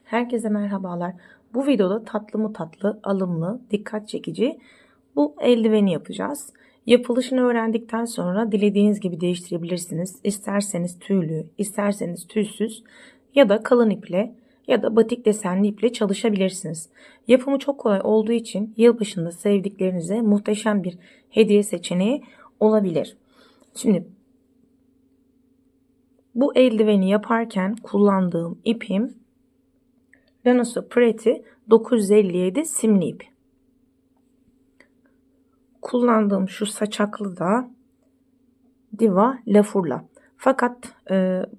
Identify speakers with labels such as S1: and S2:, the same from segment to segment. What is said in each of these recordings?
S1: Herkese merhabalar. Bu videoda tatlı mı tatlı, alımlı, dikkat çekici bu eldiveni yapacağız. Yapılışını öğrendikten sonra dilediğiniz gibi değiştirebilirsiniz. İsterseniz tüylü, isterseniz tüysüz ya da kalın iple ya da batik desenli iple çalışabilirsiniz. Yapımı çok kolay olduğu için yılbaşında sevdiklerinize muhteşem bir hediye seçeneği olabilir. Şimdi bu eldiveni yaparken kullandığım ipim Lanoso Pretty 957 simli ip. Kullandığım şu saçaklı da Diva Lafurla. Fakat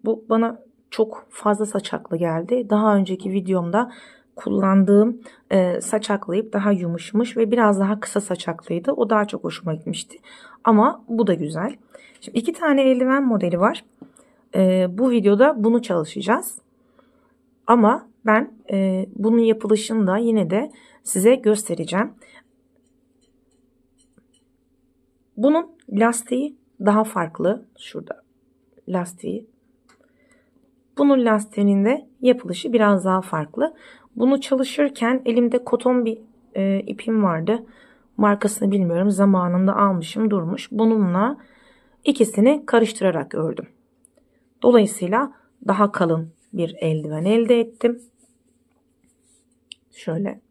S1: bu bana çok fazla saçaklı geldi. Daha önceki videomda kullandığım saçaklı ip daha yumuşamış ve biraz daha kısa saçaklıydı. O daha çok hoşuma gitmişti. Ama bu da güzel. Şimdi iki tane eldiven modeli var. Bu videoda bunu çalışacağız. Ama ben bunun yapılışını da yine de size göstereceğim. Bunun lastiği daha farklı. Şurada lastiği. Bunun lastiğinin de yapılışı biraz daha farklı. Bunu çalışırken elimde koton bir ipim vardı. Markasını bilmiyorum. Zamanında almışım, durmuş. Bununla ikisini karıştırarak ördüm. Dolayısıyla daha kalın bir eldiven elde ettim. Şöyle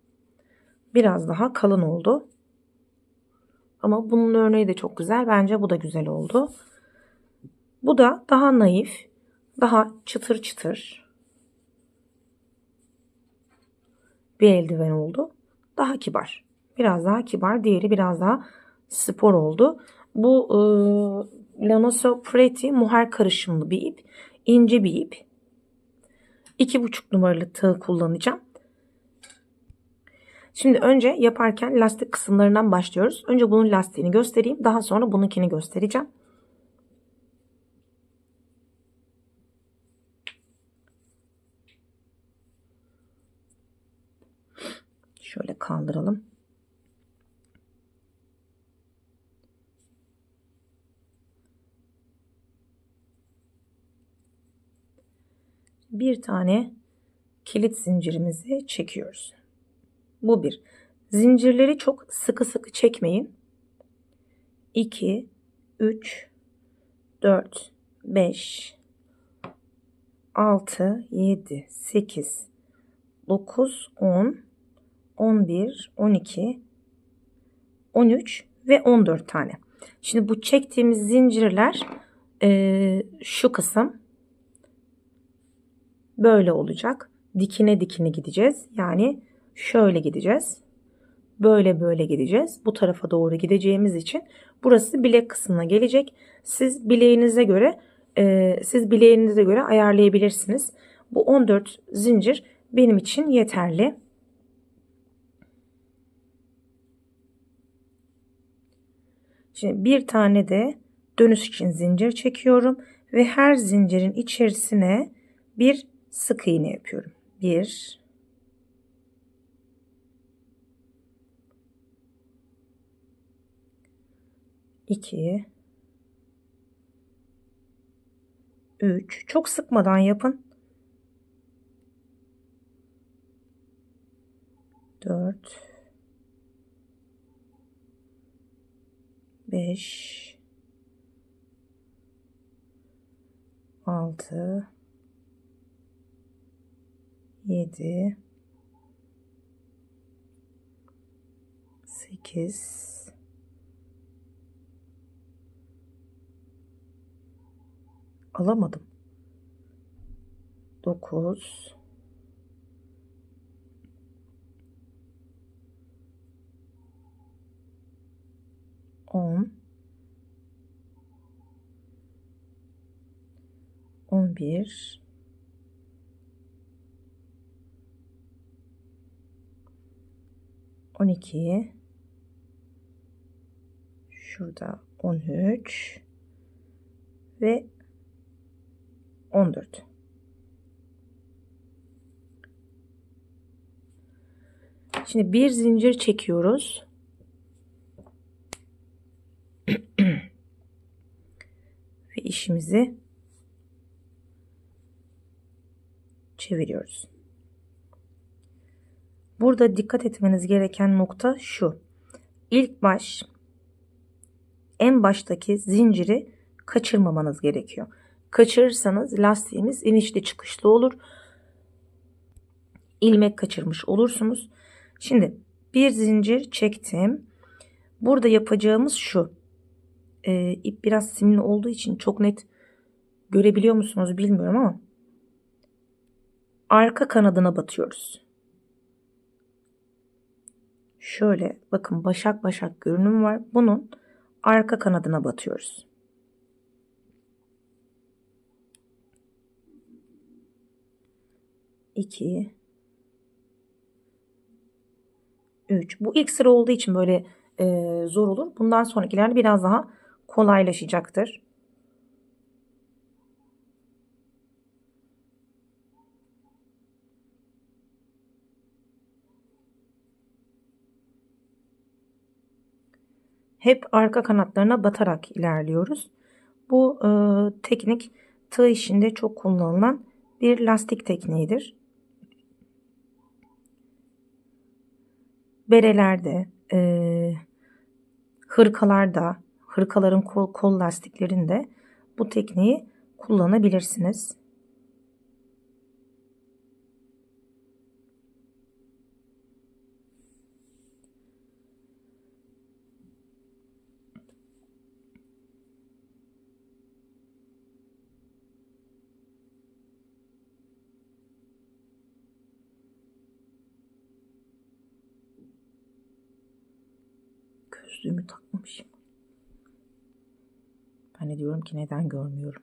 S1: biraz daha kalın oldu. Ama bunun örneği de çok güzel. Bence bu da güzel oldu. Bu da daha naif, daha çıtır çıtır bir eldiven oldu. Daha kibar. Biraz daha kibar. Diğeri biraz daha spor oldu. Bu Lanoso Pretty muher karışımlı bir ip. İnce bir ip. 2,5 numaralı tığ kullanacağım. Şimdi önce yaparken lastik kısımlarından başlıyoruz. Önce bunun lastiğini göstereyim. Daha sonra bununkini göstereceğim. Şöyle kaldıralım. Bir tane kilit zincirimizi çekiyoruz. Bu bir. Zincirleri çok sıkı sıkı çekmeyin. 2, 3, 4, 5, 6, 7, 8, 9, 10, 11, 12, 13 ve 14 tane. Şimdi bu çektiğimiz zincirler şu kısım böyle olacak. Dikine dikine gideceğiz. Yani şöyle gideceğiz. Böyle böyle gideceğiz. Bu tarafa doğru gideceğimiz için burası bilek kısmına gelecek. Siz bileğinize göre ayarlayabilirsiniz. Bu 14 zincir benim için yeterli. Şimdi bir tane de dönüş için zincir çekiyorum ve her zincirin içerisine bir sık iğne yapıyorum. 1, 2, 3. Çok sıkmadan yapın. 4, 5, 6, 7, 8, 9, 10, 11, 12, şurada 13 ve 14. Şimdi bir zincir çekiyoruz. Ve işimizi çeviriyoruz. Burada dikkat etmeniz gereken nokta şu. En baştaki zinciri kaçırmamanız gerekiyor. Kaçırırsanız lastiğiniz inişli çıkışlı olur. İlmek kaçırmış olursunuz. Şimdi bir zincir çektim. Burada yapacağımız şu. İp biraz simli olduğu için çok net görebiliyor musunuz bilmiyorum ama arka kanadına batıyoruz. Şöyle bakın, başak başak görünüm var. Bunun arka kanadına batıyoruz. İki, üç. Bu ilk sıra olduğu için böyle zor olur. Bundan sonrakiler biraz daha kolaylaşacaktır. Hep arka kanatlarına batarak ilerliyoruz. Bu teknik tığ işinde çok kullanılan bir lastik tekniğidir. Berelerde, hırkalarda, hırkaların kol lastiklerinde bu tekniği kullanabilirsiniz. Gözlüğümü takmamışım. Ben de diyorum ki neden görmüyorum.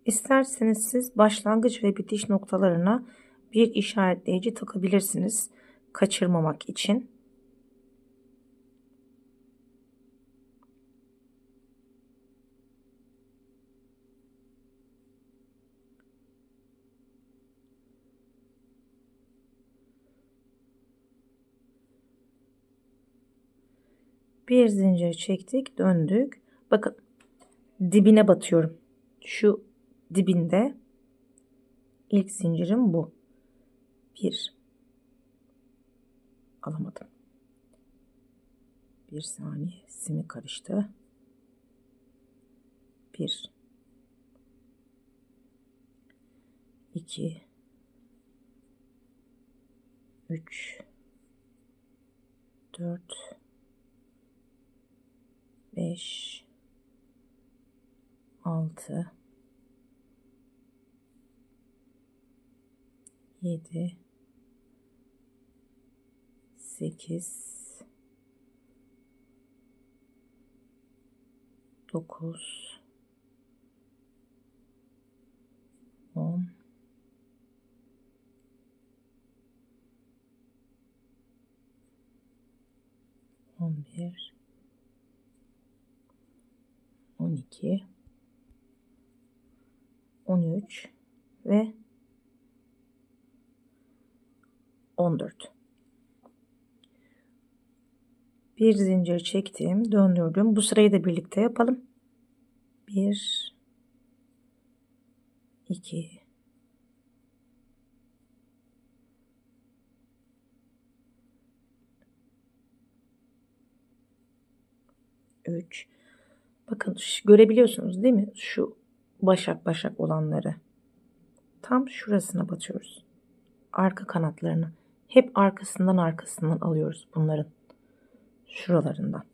S1: İsterseniz siz başlangıç ve bitiş noktalarına bir işaretleyici takabilirsiniz kaçırmamak için. Bir zincir çektik, döndük. Bakın dibine batıyorum. Şu dibinde ilk zincirim bu. Bir. Alamadım. Bir saniye, simi karıştı. Bir. 2. 3. 4. 5. 6. 7. 8. 9. 10. 11. 12. 13 ve 14. Bir zincir çektim, döndürdüm. Bu sırayı da birlikte yapalım. 1, 2, 3. Bakın görebiliyorsunuz değil mi? Şu başak başak olanları. Tam şurasına batıyoruz. Arka kanatlarını. Hep arkasından alıyoruz bunların. Şuralarından.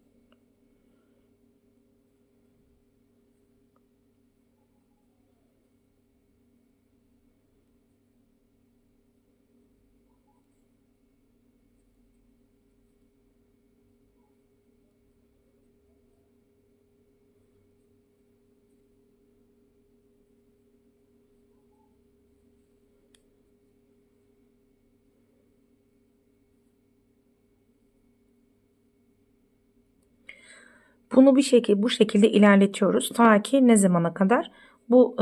S1: Bunu bu şekilde ilerletiyoruz. Ta ki ne zamana kadar? Bu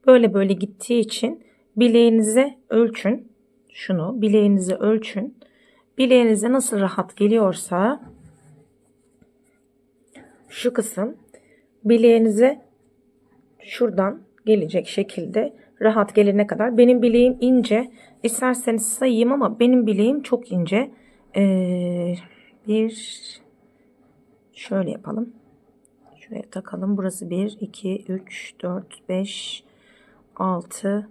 S1: böyle böyle gittiği için bileğinize ölçün. Şunu bileğinize ölçün. Bileğinize nasıl rahat geliyorsa şu kısım bileğinize şuradan gelecek şekilde rahat gelene kadar. Benim bileğim ince. İsterseniz sayayım ama benim bileğim çok ince. Bir şöyle yapalım. Şuraya takalım. Burası 1, 2, 3, 4, 5, 6,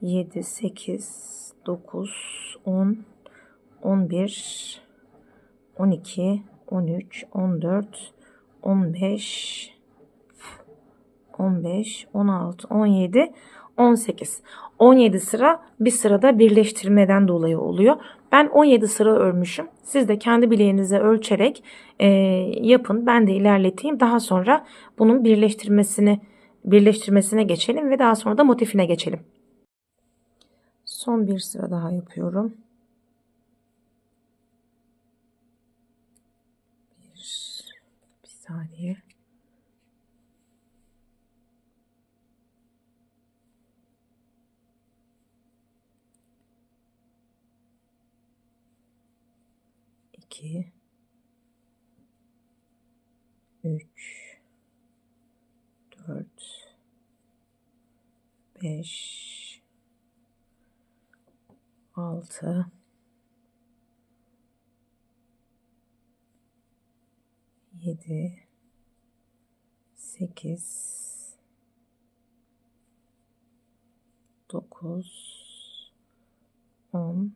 S1: 7, 8, 9, 10, 11, 12, 13, 14, 15, 15, 16, 17, 18. 17 sıra bir sırada birleştirmeden dolayı oluyor. Ben 17 sıra örmüşüm. Siz de kendi bileğinize ölçerek yapın. Ben de ilerleteyim. Daha sonra bunun birleştirmesine geçelim ve daha sonra da motifine geçelim. Son bir sıra daha yapıyorum. Bir saniye. İki, üç, dört, beş, altı, 7, 8, 9, 10,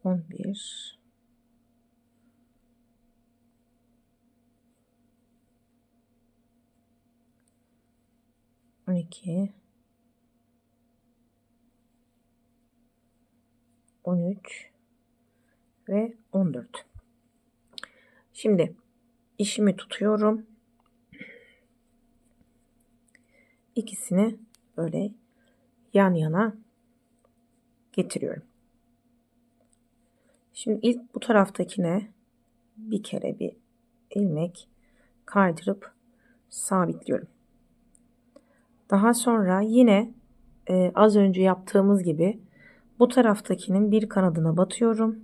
S1: 11, 12, 13 ve 14. Şimdi işimi tutuyorum. İkisini böyle yan yana getiriyorum. Şimdi ilk bu taraftakine bir kere bir ilmek kaydırıp sabitliyorum. Daha sonra yine az önce yaptığımız gibi bu taraftakinin bir kanadına batıyorum.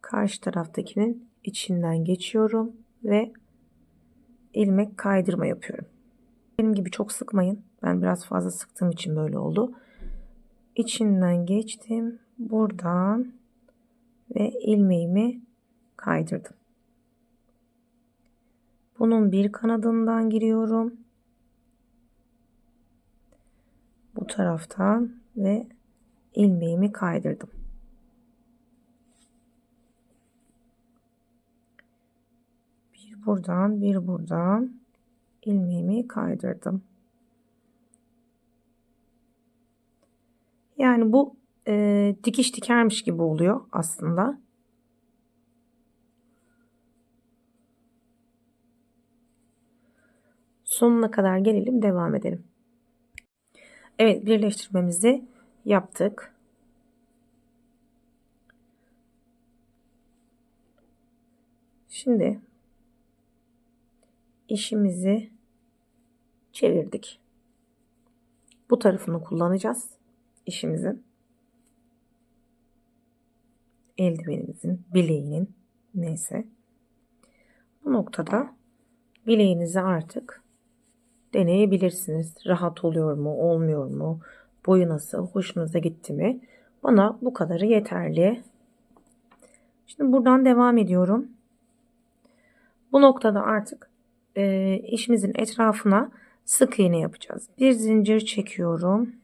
S1: Karşı taraftakinin içinden geçiyorum ve ilmek kaydırma yapıyorum. Benim gibi çok sıkmayın. Ben biraz fazla sıktığım için böyle oldu. İçinden geçtim. Buradan ve ilmeğimi kaydırdım. Bunun bir kanadından giriyorum. Bu taraftan ve ilmeğimi kaydırdım. Bir buradan, bir buradan ilmeğimi kaydırdım. Yani bu dikiş dikermiş gibi oluyor aslında. Sonuna kadar gelelim, devam edelim. Evet, birleştirmemizi yaptık. Şimdi işimizi çevirdik. Bu tarafını kullanacağız. İşimizin, eldivenimizin, bileğinin, neyse. Bu noktada bileğinizi artık deneyebilirsiniz. Rahat oluyor mu, olmuyor mu? Boyu nasıl, hoşunuza gitti mi? Bana bu kadarı yeterli. Şimdi buradan devam ediyorum. Bu noktada artık işimizin etrafına sık iğne yapacağız. Bir zincir çekiyorum.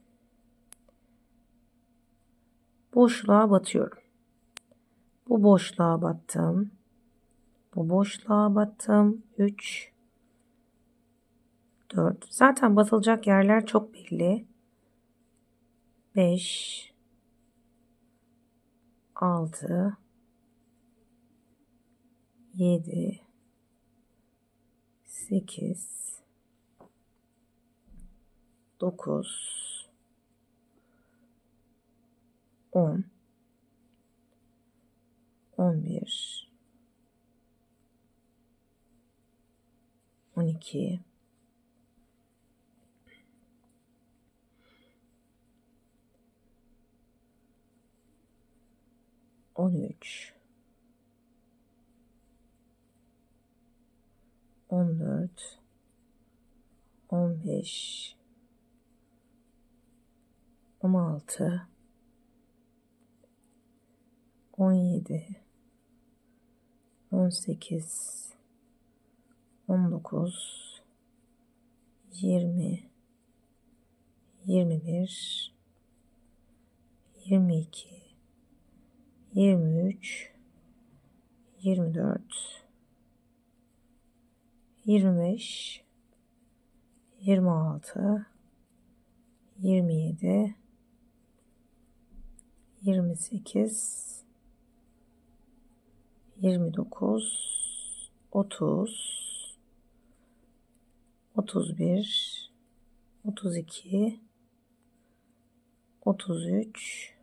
S1: Boşluğa batıyorum. Bu boşluğa battım. Bu boşluğa battım. 3, 4. Zaten batılacak yerler çok belli. 5, 6, 7, 8, 9, 10, 11, 12, 13, 14, 15, 16, 17, 18, 19, 20, 21, 22, 23, 24, 25, 26, 27, 28, 29, 30, 31, 32, 33,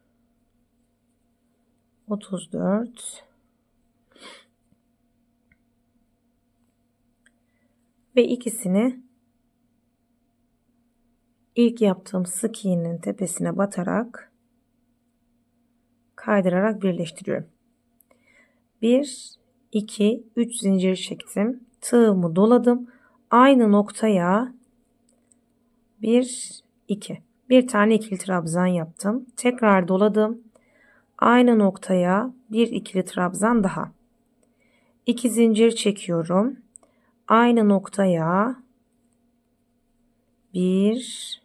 S1: 34 ve ikisini ilk yaptığım sık iğnenin tepesine batarak kaydırarak birleştiriyorum. 1, 2, 3 zincir çektim. Tığımı doladım. Aynı noktaya 1, 2. Bir tane ikili trabzan yaptım. Tekrar doladım. Aynı noktaya bir ikili trabzan daha. 2 zincir çekiyorum. Aynı noktaya 1,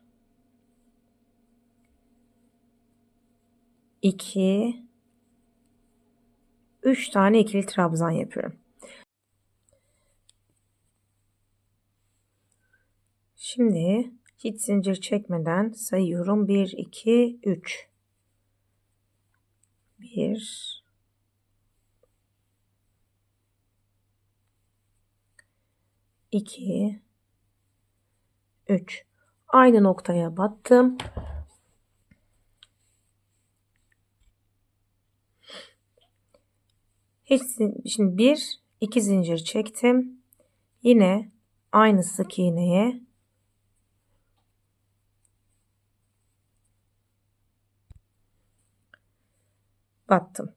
S1: 2, 3 tane ikili trabzan yapıyorum. Şimdi hiç zincir çekmeden sayıyorum. 1, 2, 3. 1, 2, 3. Aynı noktaya battım. Şimdi 1, 2 zincir çektim. Yine aynı sık iğneye battım.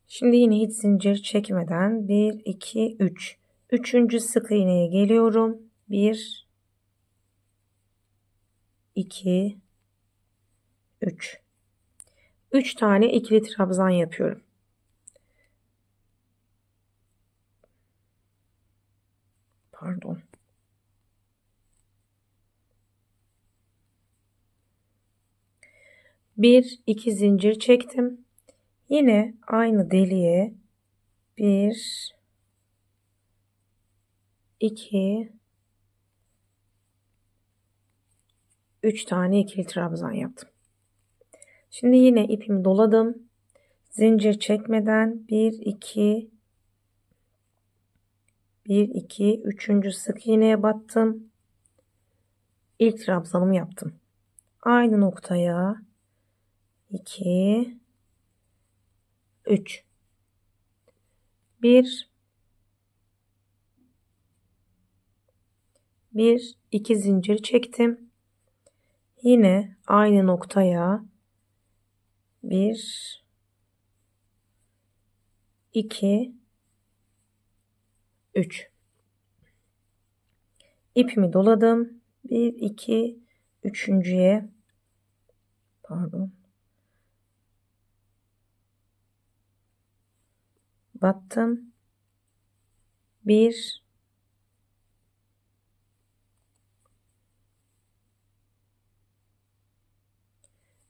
S1: Şimdi yine hiç zincir çekmeden 1, 2, 3. Üçüncü sık iğneye geliyorum. 1, 2, 3. 3 tane ikili trabzan yapıyorum. Pardon. Bir, iki zincir çektim. Yine aynı deliğe 1, 2, 3 tane ikili trabzan yaptım. Şimdi yine ipimi doladım. Zincir çekmeden 1, 2, 1, 2, üçüncü sık iğneye battım. İlk trabzanımı yaptım. Aynı noktaya 2, 3. 1, 2 zincir çektim. Yine aynı noktaya 1, 2, 3. İpimi doladım. 1, 2, üçüncüye battım. 1,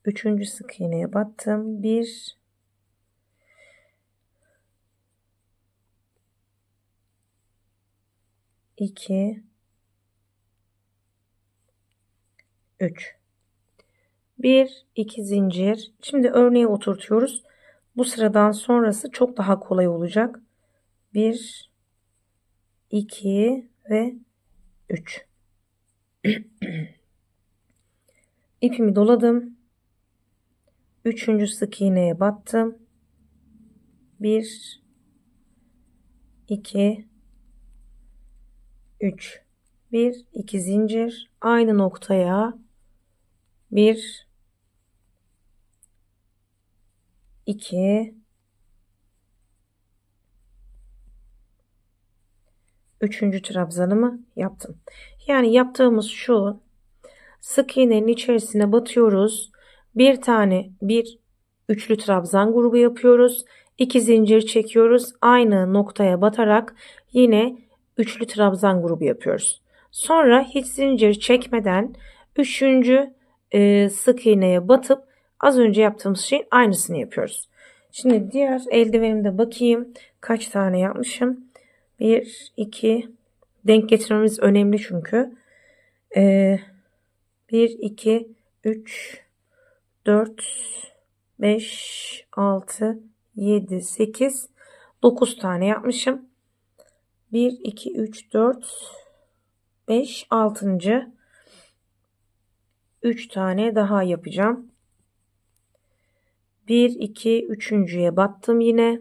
S1: 3. sık iğneye battım. 1, 2, 3. 1, 2 zincir. Şimdi örneği oturtuyoruz. Bu sıradan sonrası çok daha kolay olacak. 1, 2 ve 3. İpimi doladım. 3. sık iğneye battım. 1, 2, 3. 1, 2 zincir. Aynı noktaya 1, 2, Üçüncü trabzanımı yaptım. Yani yaptığımız şu: sık iğnenin içerisine batıyoruz. Bir üçlü trabzan grubu yapıyoruz. 2 zincir çekiyoruz. Aynı noktaya batarak yine üçlü trabzan grubu yapıyoruz. Sonra hiç zincir çekmeden üçüncü sık iğneye batıp az önce yaptığımız şeyin aynısını yapıyoruz. Şimdi diğer eldivenimde bakayım kaç tane yapmışım. 1, 2, denk getirmemiz önemli çünkü. 1, 2, 3, 4, 5, 6, 7, 8, 9 tane yapmışım. 1, 2, 3, 4, 5, 6. 3 tane daha yapacağım. 1, 2, 3.'ye battım yine.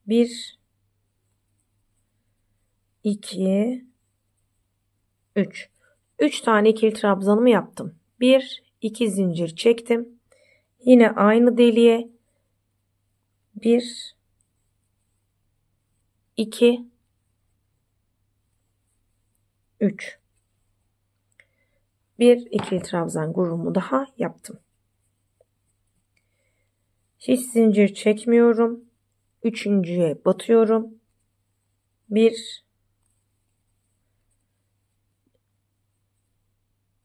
S1: 1, 2, 3. 3 tane ikili trabzanımı yaptım. 1, 2 zincir çektim. Yine aynı deliğe 1, 2, 3. Bir ikili trabzan grubumu daha yaptım. Hiç zincir çekmiyorum. Üçüncüye batıyorum. 1,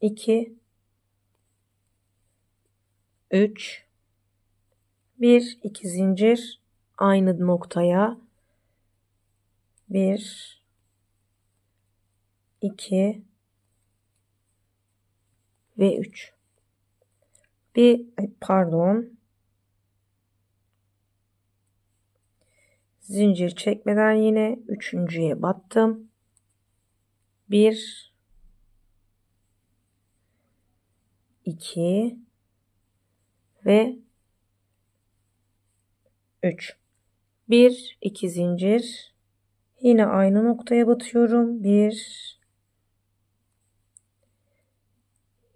S1: 2, 3, 1, 2 zincir aynı noktaya 1, 2 ve 3. Zincir çekmeden yine üçüncüye battım. 1, 2 ve 3. 1, 2 zincir yine aynı noktaya batıyorum. 1,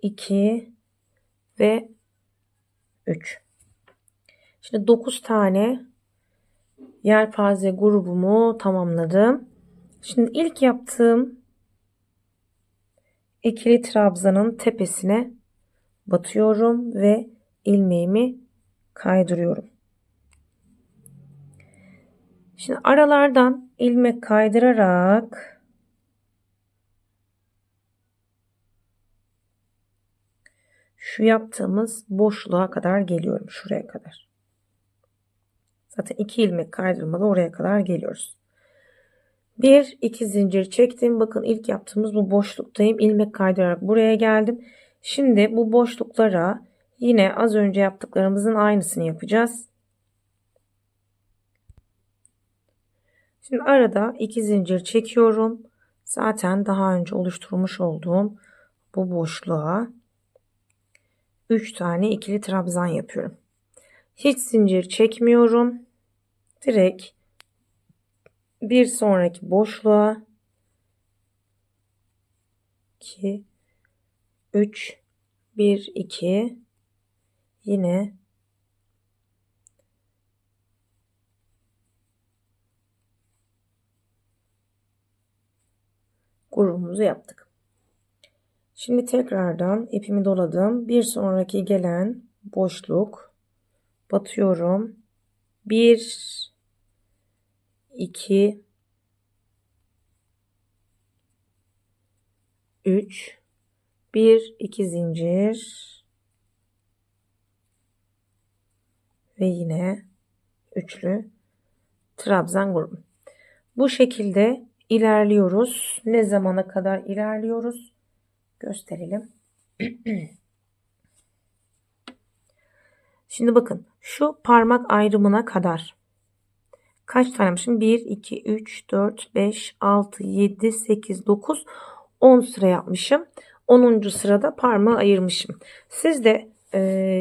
S1: 2 ve 3. Şimdi 9 tane yelpaze grubumu tamamladım. Şimdi ilk yaptığım ikili trabzanın tepesine batıyorum ve ilmeğimi kaydırıyorum. Şimdi aralardan ilmek kaydırarak şu yaptığımız boşluğa kadar geliyorum. Şuraya kadar. Zaten 2 ilmek kaydırmalı oraya kadar geliyoruz. 1, 2 zincir çektim. Bakın ilk yaptığımız bu boşluktayım. İlmek kaydırarak buraya geldim. Şimdi bu boşluklara yine az önce yaptıklarımızın aynısını yapacağız. Şimdi arada 2 zincir çekiyorum. Zaten daha önce oluşturmuş olduğum bu boşluğa 3 tane ikili trabzan yapıyorum. Hiç zincir çekmiyorum. Direkt bir sonraki boşluğa 2, 3, 1, 2 yine grubumuzu yaptık. Şimdi tekrardan ipimi doladım. Bir sonraki gelen boşluk batıyorum. 1, 2, 3, 1, 2 zincir ve yine üçlü trabzan grubu. Bu şekilde ilerliyoruz. Ne zamana kadar ilerliyoruz? Gösterelim. Şimdi bakın şu parmak ayrımına kadar kaç tane yapmışım? 1, 2, 3, 4, 5, 6, 7, 8, 9, 10 sıra yapmışım. 10. sırada parmağı ayırmışım. Siz de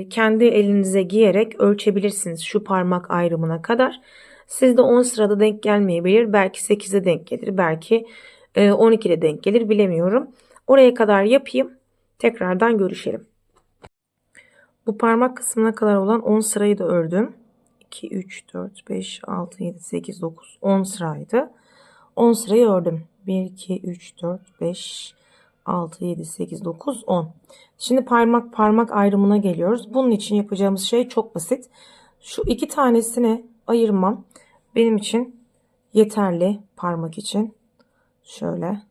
S1: kendi elinize giyerek ölçebilirsiniz şu parmak ayrımına kadar. Sizde 10 sırada denk gelmeyebilir. Belki 8'e denk gelir. Belki 12'de denk gelir. Bilemiyorum. Oraya kadar yapayım. Tekrardan görüşelim. Bu parmak kısmına kadar olan 10 sırayı da ördüm. 2, 3, 4, 5, 6, 7, 8, 9, 10 sıraydı. 10 sırayı ördüm. 1, 2, 3, 4, 5, 6, 7, 8, 9, 10. Şimdi parmak parmak ayrımına geliyoruz. Bunun için yapacağımız şey çok basit. Şu iki tanesini ayırmam benim için yeterli, parmak için. Şöyle.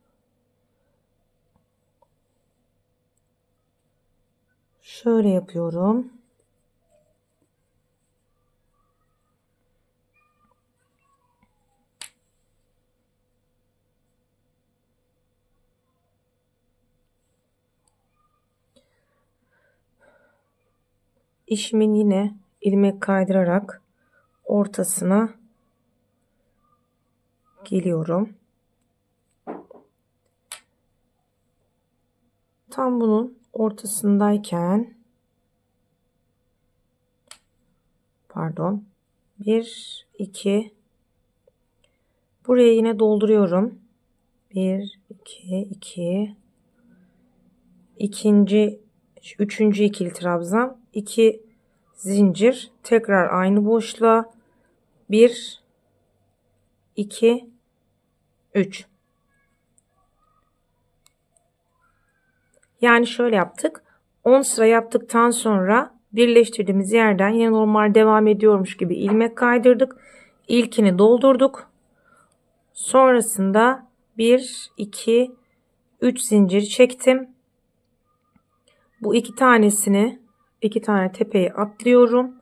S1: Şöyle yapıyorum. İşimin yine ilmek kaydırarak ortasına geliyorum. Tam bunun ortasındayken pardon 1 2 buraya yine dolduruyorum. 1 2 2 ikinci üçüncü ikili trabzan 2 zincir tekrar aynı boşluğa 1 2 3. Yani şöyle yaptık. 10 sıra yaptıktan sonra birleştirdiğimiz yerden yine normal devam ediyormuş gibi ilmek kaydırdık. İlkini doldurduk. Sonrasında 1 2 3 zincir çektim. Bu iki tanesini, iki tane tepeyi atlıyorum.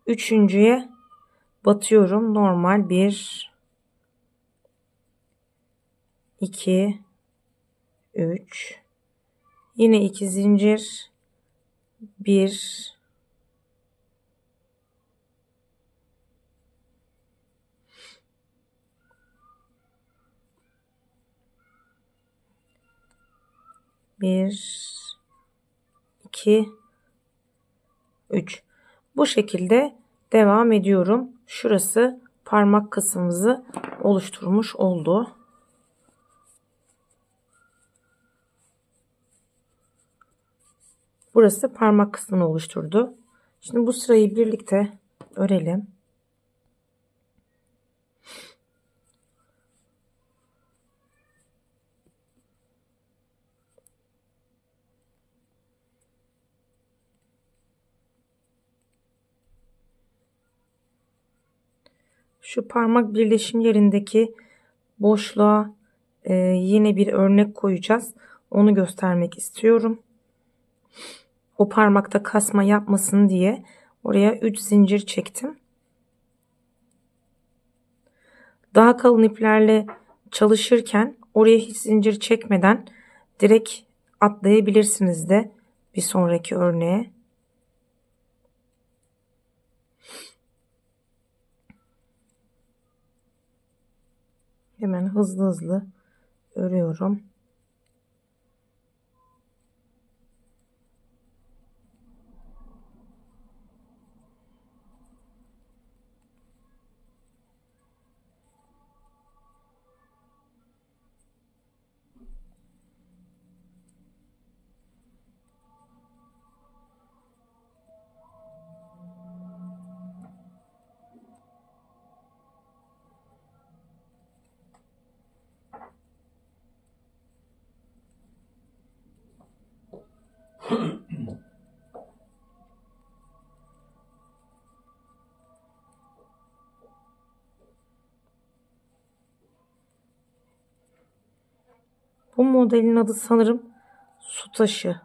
S1: Üçüncüye batıyorum. Normal 1 2 3 yine 2 zincir 1 1 2 3. Bu şekilde devam ediyorum. Şurası parmak kısmımızı oluşturmuş oldu. Burası parmak kısmını oluşturdu. Şimdi bu sırayı birlikte örelim. Şu parmak birleşim yerindeki boşluğa yine bir örnek koyacağız. Onu göstermek istiyorum. O parmakta kasma yapmasın diye oraya 3 zincir çektim. Daha kalın iplerle çalışırken oraya hiç zincir çekmeden direkt atlayabilirsiniz de bir sonraki örneğe. Hemen hızlı hızlı örüyorum. Bu modelin adı sanırım su taşı.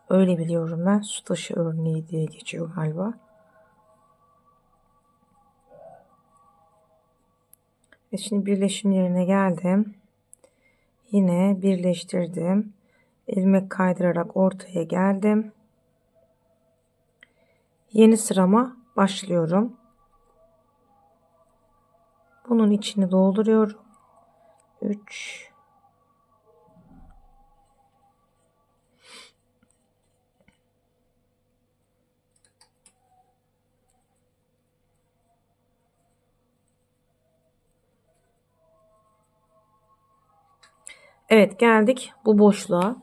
S1: Öyle biliyorum ben. Su taşı örneği diye geçiyor galiba. Ve şimdi birleşim yerine geldim. Yine birleştirdim. İlmek kaydırarak ortaya geldim. Yeni sırama başlıyorum. Bunun içini dolduruyorum. 3 Evet, geldik bu boşluğa.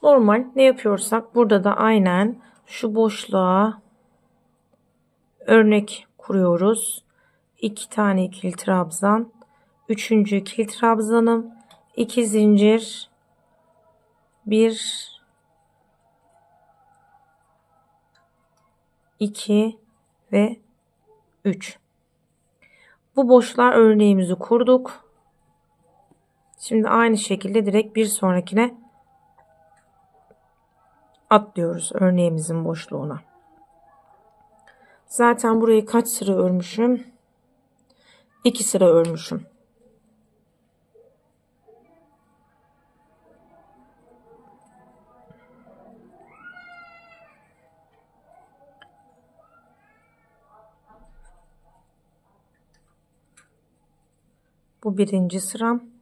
S1: Normal ne yapıyorsak burada da aynen şu boşluğa örnek kuruyoruz. 2 tane ikili trabzan, Üçüncü kilit trabzanım. 2 zincir. 1, 2 ve 3. Bu boşluğa örneğimizi kurduk. Şimdi aynı şekilde direkt bir sonrakine atlıyoruz örneğimizin boşluğuna. Zaten burayı kaç sıra örmüşüm? 2 sıra örmüşüm. Bu birinci sıram.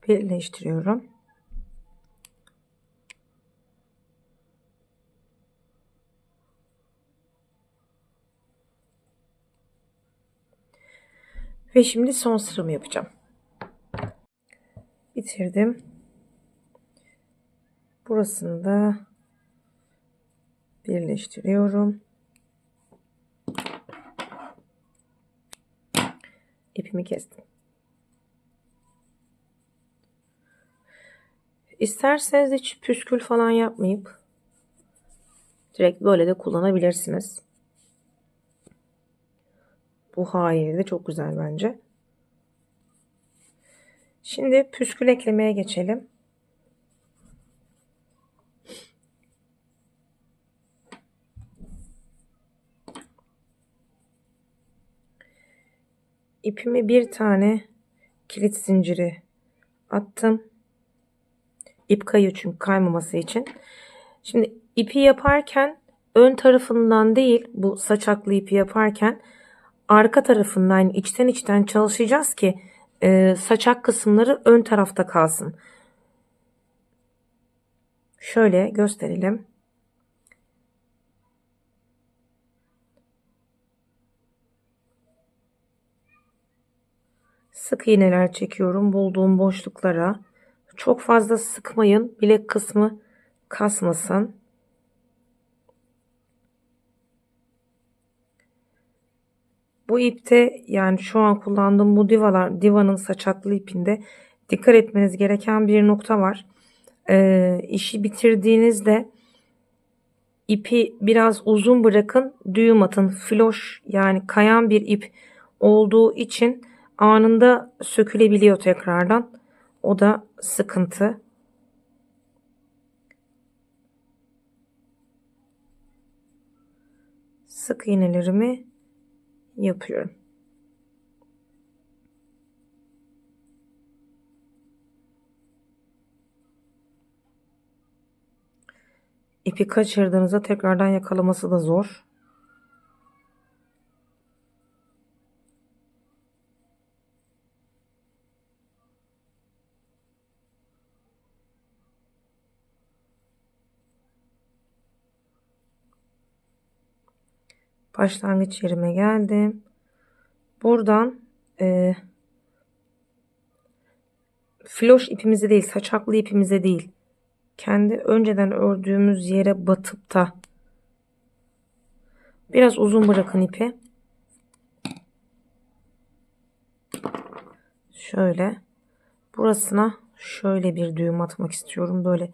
S1: Birleştiriyorum. Ve şimdi son sıramı yapacağım. Bitirdim. Burasını da birleştiriyorum. İpimi kestim. İsterseniz hiç püskül falan yapmayıp direkt böyle de kullanabilirsiniz. Bu haliyle de çok güzel bence. Şimdi püskül eklemeye geçelim. İpimi bir tane kilit zinciri attım. İp kayıyor çünkü kaymaması için. Şimdi ipi yaparken ön tarafından değil, bu saçaklı ipi yaparken arka tarafından, yani içten çalışacağız ki saçak kısımları ön tarafta kalsın. Şöyle gösterelim. Sık iğneler çekiyorum bulduğum boşluklara. Çok fazla sıkmayın, bilek kısmı kasmasın. Bu ipte, yani şu an kullandığım bu divanın saçaklı ipinde dikkat etmeniz gereken bir nokta var. İşi bitirdiğinizde ipi biraz uzun bırakın, düğüm atın. Floş, yani kayan bir ip olduğu için anında sökülebiliyor tekrardan. O da sıkıntı. Sık iğnelerimi yapıyorum. İpi kaçırdığınızda tekrardan yakalaması da zor. Başlangıç yerime geldim. Buradan floş ipimize değil, saçaklı ipimize değil, kendi önceden ördüğümüz yere batıp da biraz uzun bırakın ipi. Şöyle burasına şöyle bir düğüm atmak istiyorum. Böyle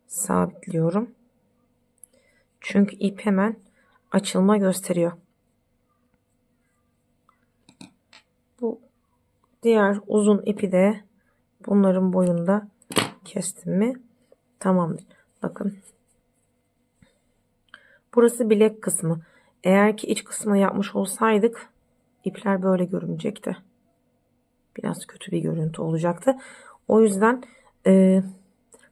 S1: sabitliyorum. Çünkü ip hemen açılma gösteriyor. Bu diğer uzun ipi de bunların boyunda kestim mi tamamdır. Bakın. Burası bilek kısmı. Eğer ki iç kısmını yapmış olsaydık ipler böyle görünecekti. Biraz kötü bir görüntü olacaktı. O yüzden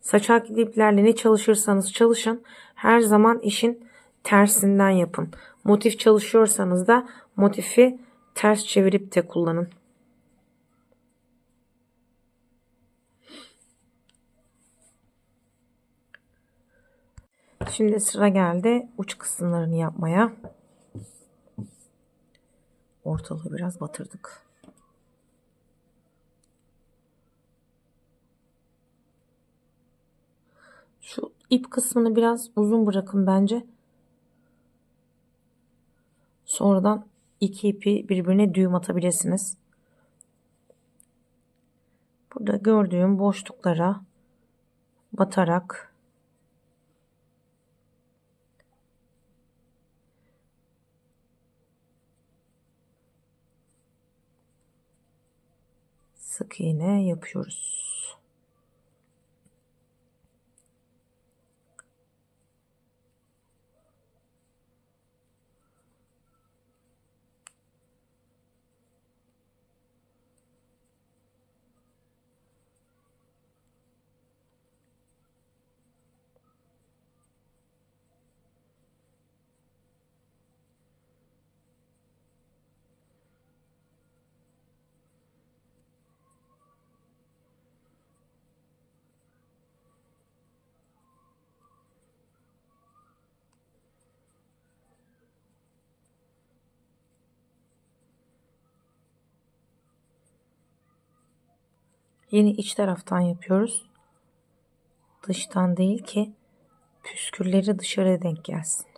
S1: saçaklı iplerle ne çalışırsanız çalışın, her zaman işin tersinden yapın. Motif çalışıyorsanız da motifi ters çevirip de kullanın. Şimdi sıra geldi uç kısımlarını yapmaya. Ortalığı biraz batırdık. Şu ip kısmını biraz uzun bırakın bence. Sonradan iki ipi birbirine düğüm atabilirsiniz. Burada gördüğüm boşluklara batarak sık iğne yapıyoruz. Yine iç taraftan yapıyoruz. Dıştan değil ki püskülleri dışarıya denk gelsin.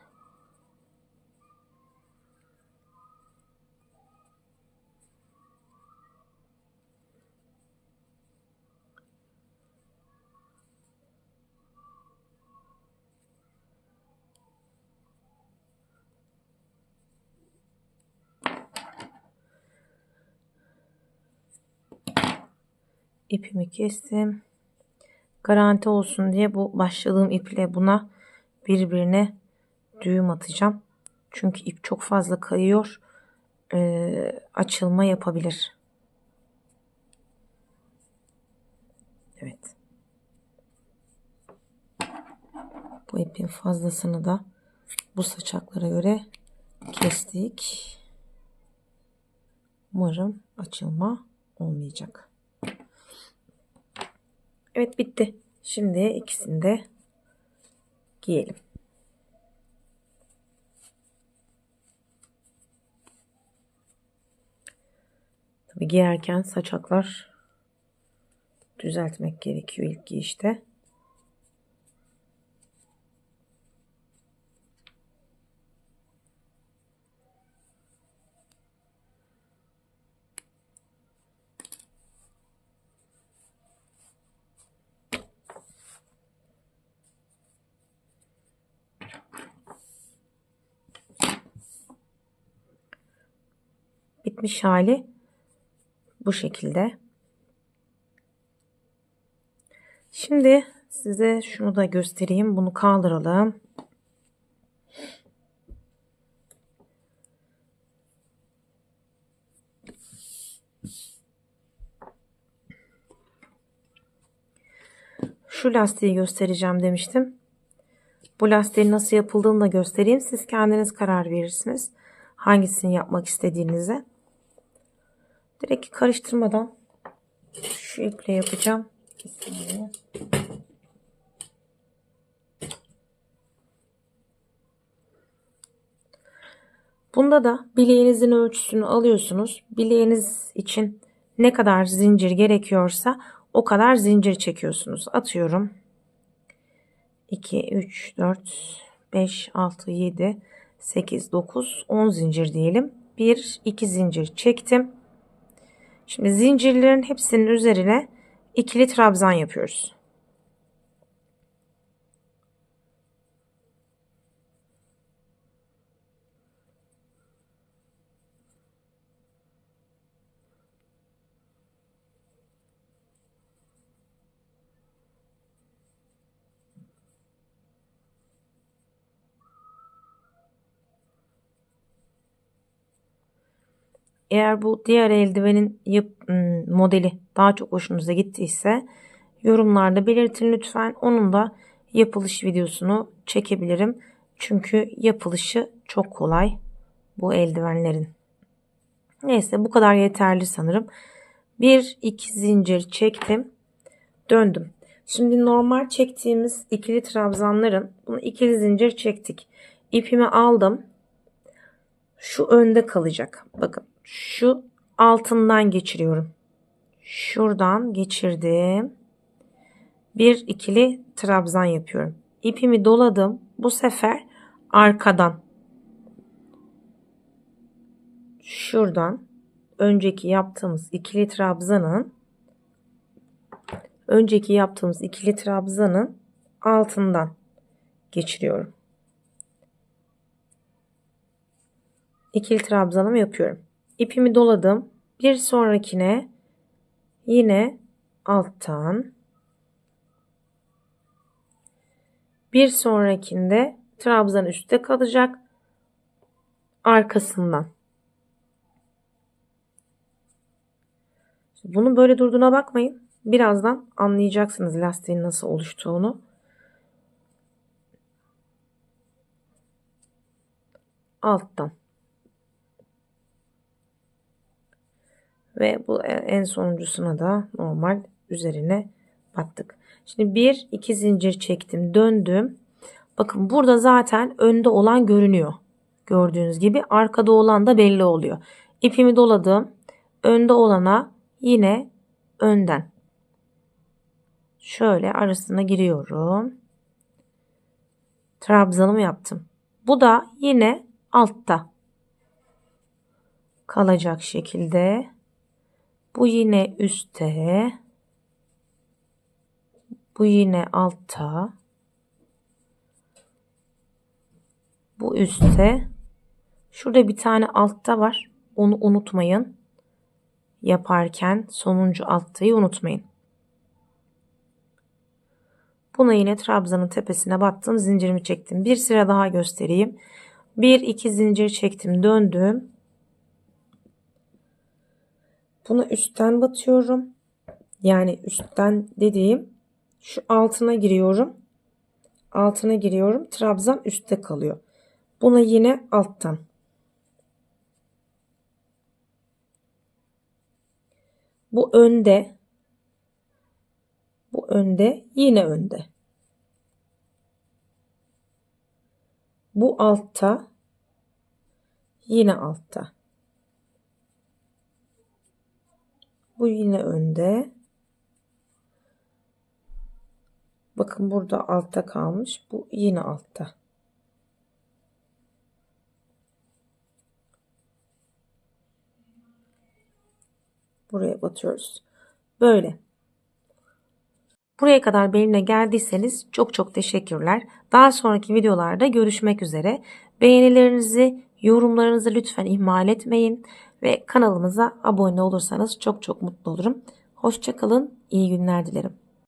S1: İpimi kestim. Garanti olsun diye bu başladığım iple buna birbirine düğüm atacağım. Çünkü ip çok fazla kayıyor. Açılma yapabilir. Evet. Bu ipin fazlasını da bu saçaklara göre kestik. Umarım açılma olmayacak. Evet, bitti. Şimdi ikisini de giyelim. Tabii giyerken saçaklar düzeltmek gerekiyor ilk giyişte. Bitmiş hali bu şekilde. Şimdi size şunu da göstereyim. Bunu kaldıralım. Şu lastiği göstereceğim demiştim. Bu lastiğin nasıl yapıldığını da göstereyim. Siz kendiniz karar verirsiniz. Hangisini yapmak istediğinize. Direkt karıştırmadan şu iple yapacağım. Kesinlikle. Bunda da bileğinizin ölçüsünü alıyorsunuz. Bileğiniz için ne kadar zincir gerekiyorsa o kadar zincir çekiyorsunuz. Atıyorum 2, 3, 4, 5, 6, 7, 8, 9, 10 zincir diyelim. 1, 2 zincir çektim. Şimdi zincirlerin hepsinin üzerine ikili trabzan yapıyoruz. Eğer bu diğer eldivenin modeli daha çok hoşunuza gittiyse yorumlarda belirtin lütfen. Onun da yapılış videosunu çekebilirim. Çünkü yapılışı çok kolay bu eldivenlerin. Neyse bu kadar yeterli sanırım. 1-2 zincir çektim. Döndüm. Şimdi normal çektiğimiz ikili trabzanların bunu ikili zincir çektik. İpimi aldım. Şu önde kalacak. Bakın şu altından geçiriyorum. Şuradan geçirdim. Bir ikili trabzan yapıyorum. İpimi doladım. Bu sefer arkadan. Şuradan önceki yaptığımız ikili trabzanın altından geçiriyorum. İkili trabzanımı yapıyorum. İpimi doladım. Bir sonrakine yine alttan. Bir sonrakinde trabzan üstte kalacak. Arkasından. Bunun böyle durduğuna bakmayın. Birazdan anlayacaksınız lastiğin nasıl oluştuğunu. Alttan. Ve bu en sonuncusuna da normal üzerine battık. Şimdi 1-2 zincir çektim, döndüm. Bakın burada zaten önde olan görünüyor. Gördüğünüz gibi arkada olan da belli oluyor. İpimi doladım. Önde olana yine önden. Şöyle arasına giriyorum. Trabzanımı yaptım. Bu da yine altta kalacak şekilde. Bu yine üstte. Bu yine altta. Bu üstte. Şurada bir tane altta var. Onu unutmayın. Yaparken sonuncu alttayı unutmayın. Buna yine trabzanın tepesine battım. Zincirimi çektim. Bir sıra daha göstereyim. 1-2 zincir çektim. Döndüm. Buna üstten batıyorum. Yani üstten dediğim şu altına giriyorum. Altına giriyorum. Trabzan üstte kalıyor. Buna yine alttan. Bu önde. Bu önde. Yine önde. Bu altta. Yine altta. Bu yine önde. Bakın burada altta kalmış. Bu yine altta. Buraya batıyoruz. Böyle. Buraya kadar benimle geldiyseniz çok çok teşekkürler. Daha sonraki videolarda görüşmek üzere. Beğenilerinizi, yorumlarınızı lütfen ihmal etmeyin. Ve kanalımıza abone olursanız çok çok mutlu olurum. Hoşça kalın, iyi günler dilerim.